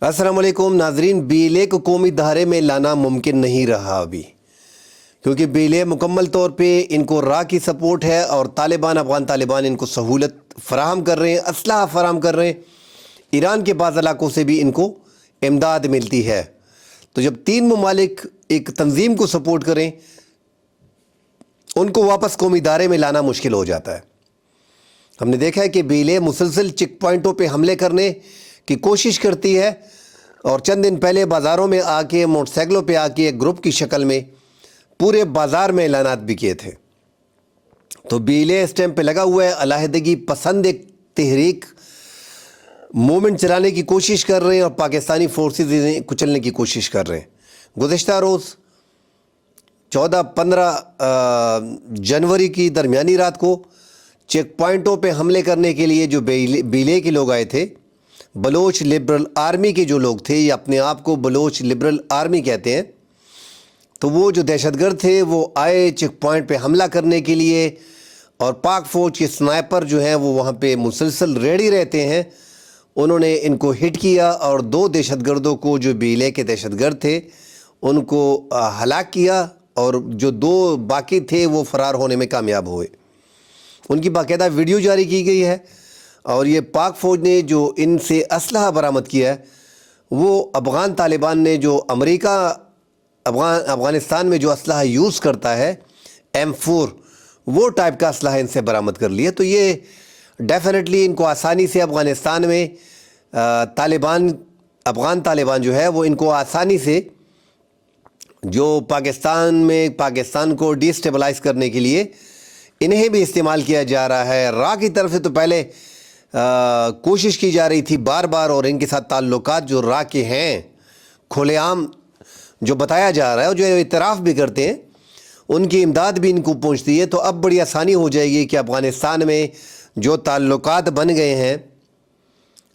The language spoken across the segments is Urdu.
السلام علیکم ناظرین، بیلے کو قومی دھارے میں لانا ممکن نہیں رہا ابھی، کیونکہ بیلے مکمل طور پہ ان کو را کی سپورٹ ہے اور افغان طالبان ان کو سہولت فراہم کر رہے ہیں، اسلحہ فراہم کر رہے ہیں۔ ایران کے بعض علاقوں سے بھی ان کو امداد ملتی ہے۔ تو جب تین ممالک ایک تنظیم کو سپورٹ کریں، ان کو واپس قومی دھارے میں لانا مشکل ہو جاتا ہے۔ ہم نے دیکھا ہے کہ بیلے مسلسل چیک پوائنٹوں پہ حملے کرنے کی کوشش کرتی ہے، اور چند دن پہلے بازاروں میں آ کے موٹر سائیکلوں پہ آ کے ایک گروپ کی شکل میں پورے بازار میں اعلانات بھی کیے تھے۔ تو بیلے اس ٹائم پہ لگا ہوا ہے، علیحدگی پسند ایک تحریک موومنٹ چلانے کی کوشش کر رہے ہیں اور پاکستانی فورسز انہیں کچلنے کی کوشش کر رہے ہیں۔ گزشتہ روز 14-15 جنوری کی درمیانی رات کو چیک پوائنٹوں پہ حملے کرنے کے لیے جو بیلے کے لوگ آئے تھے، بلوچ لبرل آرمی کے جو لوگ تھے، یا اپنے آپ کو بلوچ لبرل آرمی کہتے ہیں، تو وہ جو دہشت گرد تھے وہ آئے چیک پوائنٹ پہ حملہ کرنے کے لیے، اور پاک فوج کے سنائپر جو ہیں وہ وہاں پہ مسلسل ریڈی رہتے ہیں۔ انہوں نے ان کو ہٹ کیا اور 2 دہشت گردوں کو، جو بیلے کے دہشت گرد تھے، ان کو ہلاک کیا، اور جو 2 باقی تھے وہ فرار ہونے میں کامیاب ہوئے۔ ان کی باقاعدہ ویڈیو جاری کی گئی ہے، اور یہ پاک فوج نے جو ان سے اسلحہ برآمد کیا ہے، وہ افغان طالبان نے جو امریکہ افغانستان میں جو اسلحہ یوز کرتا ہے M4، وہ ٹائپ کا اسلحہ ان سے برآمد کر لیا۔ تو یہ ڈیفینیٹلی ان کو آسانی سے افغانستان میں افغان طالبان جو ہے وہ ان کو آسانی سے جو پاکستان کو ڈی اسٹیبلائز کرنے کے لیے انہیں بھی استعمال کیا جا رہا ہے۔ را کی طرف سے تو پہلے کوشش کی جا رہی تھی بار بار، اور ان کے ساتھ تعلقات جو را کے ہیں کھلے عام جو بتایا جا رہا ہے، اور جو اعتراف بھی کرتے ہیں، ان کی امداد بھی ان کو پہنچتی ہے۔ تو اب بڑی آسانی ہو جائے گی کہ افغانستان میں جو تعلقات بن گئے ہیں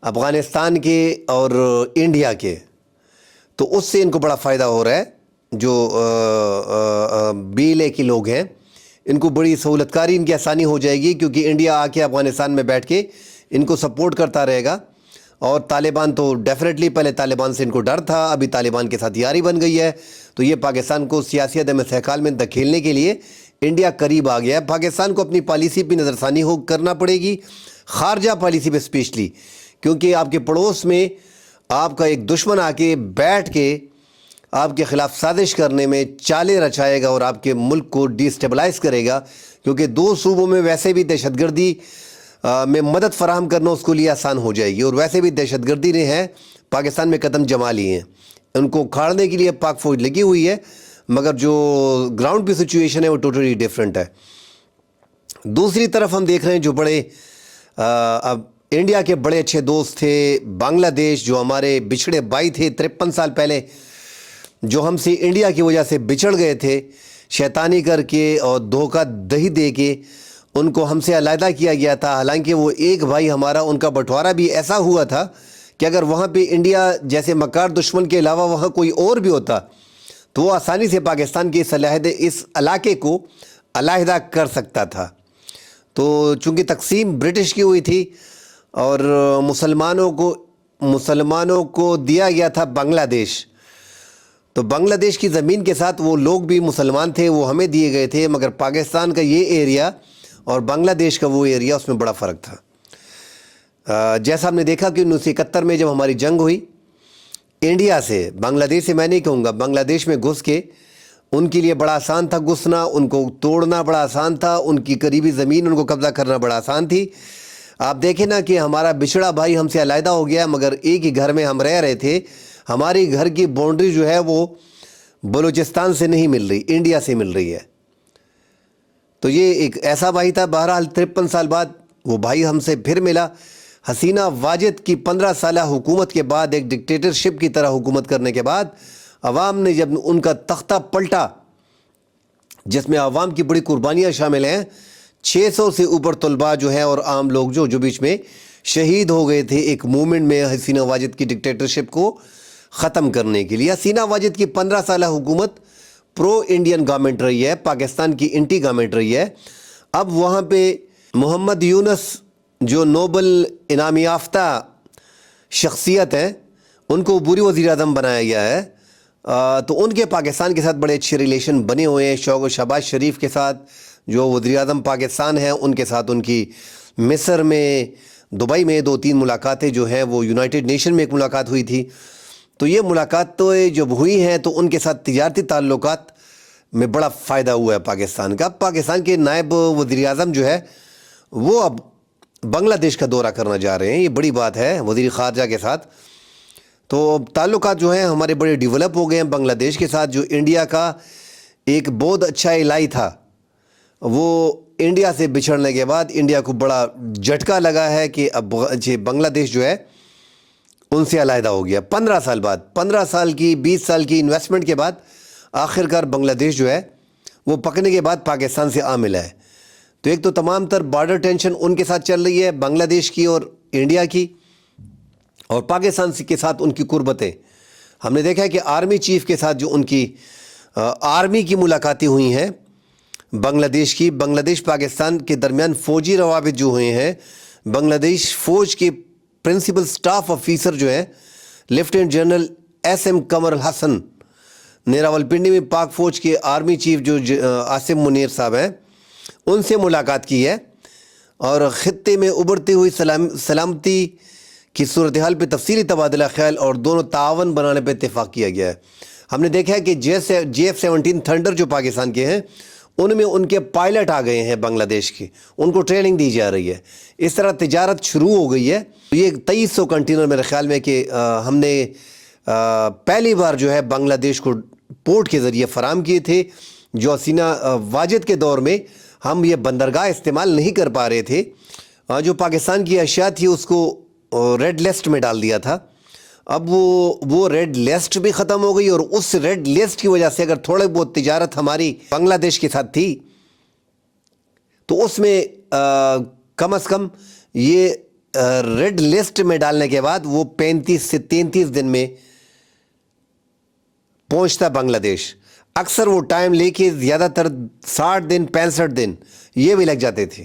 افغانستان کے اور انڈیا کے، تو اس سے ان کو بڑا فائدہ ہو رہا ہے۔ جو بیلے کے لوگ ہیں، ان کو بڑی سہولت کاری، ان کی آسانی ہو جائے گی، کیونکہ انڈیا آ کے افغانستان میں بیٹھ کے ان کو سپورٹ کرتا رہے گا۔ اور طالبان تو ڈیفینیٹلی، پہلے طالبان سے ان کو ڈر تھا، ابھی طالبان کے ساتھ یاری بن گئی ہے، تو یہ پاکستان کو سیاسی عدم استحکام میں دھکیلنے کے لیے انڈیا قریب آ گیا ہے۔ پاکستان کو اپنی پالیسی پہ نظر ثانی کرنا پڑے گی، خارجہ پالیسی پہ اسپیشلی، کیونکہ آپ کے پڑوس میں آپ کا ایک دشمن آ کے بیٹھ کے آپ کے خلاف سازش کرنے میں چالیں رچائے گا، اور آپ کے ملک کو ڈی اسٹیبلائز کرے گا، کیونکہ 2 صوبوں میں ویسے بھی دہشت گردی میں مدد فراہم کرنا اس کو لیے آسان ہو جائے گی، اور ویسے بھی دہشت گردی نے ہے پاکستان میں قدم جما لیے ہیں۔ ان کو کھاڑنے کے لیے پاک فوج لگی ہوئی ہے، مگر جو گراؤنڈ پہ سچویشن ہے وہ ٹوٹلی ڈیفرنٹ ہے۔ دوسری طرف ہم دیکھ رہے ہیں جو بڑے اب انڈیا کے بڑے اچھے دوست تھے، بنگلہ دیش، جو ہمارے بچھڑے بھائی تھے 53 سال پہلے، جو ہم سے انڈیا کی وجہ سے بچھڑ گئے تھے، شیطانی کر کے اور دھوکہ دہی دے کے ان کو ہم سے علیحدہ کیا گیا تھا۔ حالانکہ وہ ایک بھائی ہمارا، ان کا بٹوارا بھی ایسا ہوا تھا کہ اگر وہاں پہ انڈیا جیسے مکار دشمن کے علاوہ وہاں کوئی اور بھی ہوتا تو وہ آسانی سے پاکستان کے اس علاقے کو علیحدہ کر سکتا تھا۔ تو چونکہ تقسیم برٹش کی ہوئی تھی، اور مسلمانوں کو دیا گیا تھا بنگلہ دیش، تو بنگلہ دیش کی زمین کے ساتھ وہ لوگ بھی مسلمان تھے، وہ ہمیں دیے گئے تھے، مگر پاکستان کا یہ ایریا اور بنگلہ دیش کا وہ ایریا، اس میں بڑا فرق تھا۔ جیسا ہم نے دیکھا کہ 1971 میں جب ہماری جنگ ہوئی انڈیا سے، بنگلہ دیش سے میں نہیں کہوں گا، بنگلہ دیش میں گھس کے ان کے لیے بڑا آسان تھا گھسنا، ان کو توڑنا بڑا آسان تھا، ان کی قریبی زمین ان کو قبضہ کرنا بڑا آسان تھی۔ آپ دیکھیں نا کہ ہمارا بچھڑا بھائی ہم سے علیحدہ ہو گیا، مگر ایک ہی گھر میں ہم رہ رہے تھے۔ ہماری گھر کی باؤنڈری جو ہے وہ بلوچستان سے نہیں مل رہی، انڈیا سے مل رہی ہے۔ تو یہ ایک ایسا بھائی تھا۔ بہرحال 53 سال بعد وہ بھائی ہم سے پھر ملا۔ حسینہ واجد کی 15 سالہ حکومت کے بعد، ایک ڈکٹیٹرشپ کی طرح حکومت کرنے کے بعد، عوام نے جب ان کا تختہ پلٹا، جس میں عوام کی بڑی قربانیاں شامل ہیں، 600 سے اوپر طلباء جو ہیں اور عام لوگ جو بیچ میں شہید ہو گئے تھے ایک موومنٹ میں حسینہ واجد کی ڈکٹیٹرشپ کو ختم کرنے کے لیے۔ حسینہ واجد کی 15 سالہ حکومت پرو انڈین گورنمنٹ رہی ہے، پاکستان کی انٹی گورنمنٹ رہی ہے۔ اب وہاں پہ محمد یونس جو نوبل انعام یافتہ شخصیت ہیں، ان کو عبوری وزیر اعظم بنایا گیا ہے. تو ان کے پاکستان کے ساتھ بڑے اچھے ریلیشن بنے ہوئے ہیں. شہباز شریف کے ساتھ جو وزیر اعظم پاکستان ہیں ان کے ساتھ ان کی مصر میں دبئی میں 2-3 ملاقاتیں جو ہیں وہ یونائٹڈ نیشن میں ایک ملاقات ہوئی تھی. تو یہ ملاقات تو جب ہوئی ہیں تو ان کے ساتھ تجارتی تعلقات میں بڑا فائدہ ہوا ہے پاکستان کا. پاکستان کے نائب وزیر اعظم جو ہے وہ اب بنگلہ دیش کا دورہ کرنا جا رہے ہیں. یہ بڑی بات ہے وزیر خارجہ کے ساتھ. تو تعلقات جو ہیں ہمارے بڑے ڈیولپ ہو گئے ہیں بنگلہ دیش کے ساتھ. جو انڈیا کا ایک بہت اچھا الائی تھا وہ انڈیا سے بچھڑنے کے بعد انڈیا کو بڑا جھٹکا لگا ہے کہ اب بنگلہ دیش جو ہے ان سے علیحدہ ہو گیا. 15 سال بعد 15 سال کی 20 سال کی انویسٹمنٹ کے بعد آخر کار بنگلہ دیش جو ہے وہ پکنے کے بعد پاکستان سے آ ملا ہے. تو ایک تو تمام تر بارڈر ٹینشن ان کے ساتھ چل رہی ہے بنگلہ دیش کی اور انڈیا کی, اور پاکستان کے ساتھ ان کی قربتیں. ہم نے دیکھا ہے کہ آرمی چیف کے ساتھ جو ان کی آرمی کی ملاقاتیں ہوئی ہیں بنگلہ دیش کی, بنگلہ دیش پاکستان کے درمیان فوجی روابط جو ہوئے ہیں. بنگلہ دیش فوج کے پرنسپل سٹاف آفیسر جو ہیں لیفٹیننٹ جنرل SM قمر الحسن نے راولپنڈی میں پاک فوج کے آرمی چیف جو عاصم منیر صاحب ہیں ان سے ملاقات کی ہے, اور خطے میں ابھرتی ہوئی سلامتی کی صورتحال پہ تفصیلی تبادلہ خیال اور دونوں تعاون بنانے پہ اتفاق کیا گیا ہے. ہم نے دیکھا ہے کہ JF-17 تھنڈر جو پاکستان کے ہیں ان میں ان کے پائلٹ آ گئے ہیں بنگلہ دیش کے, ان کو ٹریننگ دی جا رہی ہے. اس طرح تجارت شروع ہو گئی ہے. یہ 2300 کنٹینر میرے خیال میں کہ ہم نے پہلی بار جو ہے بنگلہ دیش کو پورٹ کے ذریعے فراہم کیے تھے. جو حسینہ واجد کے دور میں ہم یہ بندرگاہ استعمال نہیں کر پا رہے تھے. جو پاکستان کی اشیاء تھی اس کو ریڈ لسٹ میں ڈال دیا تھا. اب وہ ریڈ لسٹ بھی ختم ہو گئی, اور اس ریڈ لسٹ کی وجہ سے اگر تھوڑے بہت تجارت ہماری بنگلہ دیش کے ساتھ تھی تو اس میں کم از کم یہ ریڈ لسٹ میں ڈالنے کے بعد وہ 35 سے 33 دن میں پہنچتا بنگلہ دیش. اکثر وہ ٹائم لے کے زیادہ تر 60 دن 65 دن یہ بھی لگ جاتے تھے,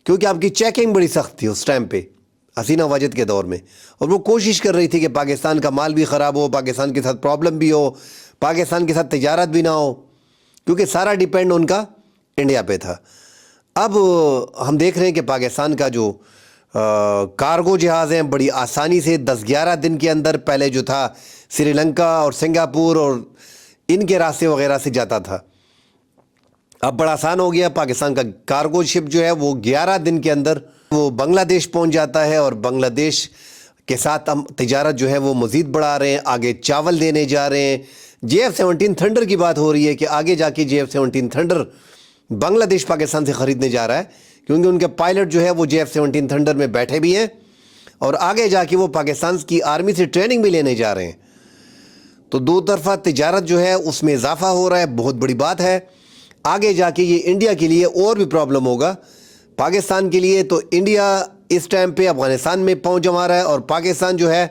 کیونکہ آپ کی چیکنگ بڑی سخت تھی اس ٹائم پہ حسینہ واجد کے دور میں. اور وہ کوشش کر رہی تھی کہ پاکستان کا مال بھی خراب ہو, پاکستان کے ساتھ پرابلم بھی ہو, پاکستان کے ساتھ تجارت بھی نہ ہو, کیونکہ سارا ڈیپینڈ ان کا انڈیا پہ تھا. اب ہم دیکھ رہے ہیں کہ پاکستان کا جو کارگو جہاز ہیں بڑی آسانی سے 10-11 دن کے اندر, پہلے جو تھا سری لنکا اور سنگاپور اور ان کے راستے وغیرہ سے جاتا تھا, اب بڑا آسان ہو گیا. پاکستان کا کارگو شپ جو ہے وہ 11 دن کے اندر وہ بنگلہ دیش پہنچ جاتا ہے, اور بنگلہ دیش کے ساتھ ہم تجارت جو ہے وہ مزید بڑھا رہے ہیں. آگے چاول دینے جا رہے ہیں. JF-17 تھنڈر کی بات ہو رہی ہے کہ آگے جا کے JF-17 تھنڈر بنگلہ دیش پاکستان سے خریدنے جا رہا ہے, کیونکہ ان کے پائلٹ جو ہے وہ JF-17 تھنڈر میں بیٹھے بھی ہیں, اور آگے جا کے وہ پاکستان کی آرمی سے ٹریننگ بھی لینے جا رہے ہیں. تو دو طرفہ تجارت جو ہے اس میں اضافہ ہو رہا ہے, بہت بڑی بات ہے. آگے جا کے یہ انڈیا کے لیے اور بھی پرابلم ہوگا. پاکستان کے لیے تو انڈیا اس ٹائم پہ افغانستان میں پہنچ جما رہا ہے, اور پاکستان جو ہے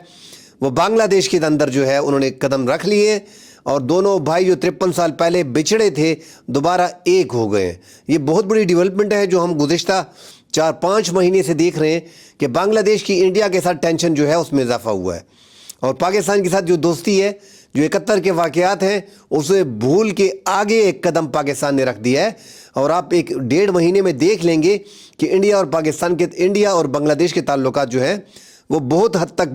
وہ بنگلہ دیش کے اندر جو ہے انہوں نے قدم رکھ لیے, اور دونوں بھائی جو 53 سال پہلے بچھڑے تھے دوبارہ ایک ہو گئے. یہ بہت بڑی ڈیولپمنٹ ہے جو ہم گزشتہ 4-5 مہینے سے دیکھ رہے ہیں کہ بنگلہ دیش کی انڈیا کے ساتھ ٹینشن جو ہے اس میں اضافہ ہوا ہے, اور پاکستان کے ساتھ جو دوستی ہے جو 71 کے واقعات ہیں اسے بھول کے آگے ایک قدم پاکستان نے رکھ دیا ہے. اور آپ 1-1.5 مہینے میں دیکھ لیں گے کہ انڈیا اور بنگلہ دیش کے تعلقات جو ہیں وہ بہت حد تک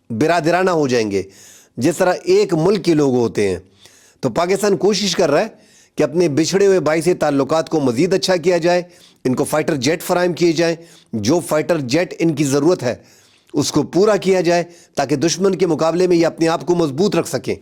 برادرانہ ہو جائیں گے, جس طرح ایک ملک کے لوگ ہوتے ہیں. تو پاکستان کوشش کر رہا ہے کہ اپنے بچھڑے ہوئے بھائی سے تعلقات کو مزید اچھا کیا جائے, ان کو فائٹر جیٹ فراہم کیے جائیں, جو فائٹر جیٹ ان کی ضرورت ہے اس کو پورا کیا جائے تاکہ دشمن کے مقابلے میں یہ اپنے آپ کو مضبوط رکھ سکیں.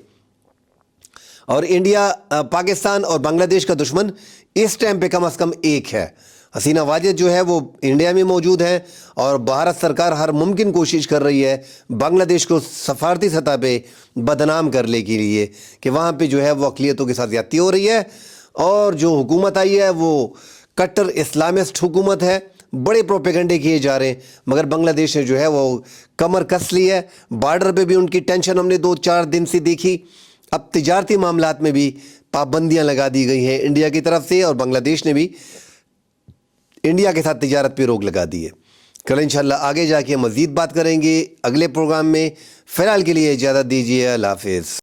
اور انڈیا, پاکستان اور بنگلہ دیش کا دشمن اس ٹائم پہ کم از کم ایک ہے. حسینہ واجد جو ہے وہ انڈیا میں موجود ہیں, اور بھارت سرکار ہر ممکن کوشش کر رہی ہے بنگلہ دیش کو سفارتی سطح پہ بدنام کرنے کے لیے کہ وہاں پہ جو ہے وہ اقلیتوں کے ساتھ زیادتی ہو رہی ہے, اور جو حکومت آئی ہے وہ کٹر اسلامسٹ حکومت ہے. بڑے پروپیگنڈے کیے جا رہے ہیں, مگر بنگلہ دیش نے جو ہے وہ کمر کس لی ہے. بارڈر پہ بھی ان کی ٹینشن ہم نے 2-4 دن سے دیکھی. اب تجارتی معاملات میں بھی پابندیاں لگا دی گئی ہیں انڈیا کی طرف سے, اور بنگلہ دیش نے بھی انڈیا کے ساتھ تجارت پہ روک لگا دی ہے. کل انشاءاللہ آگے جا کے مزید بات کریں گے اگلے پروگرام میں. فی الحال کے لیے اجازت دیجیے. اللہ حافظ.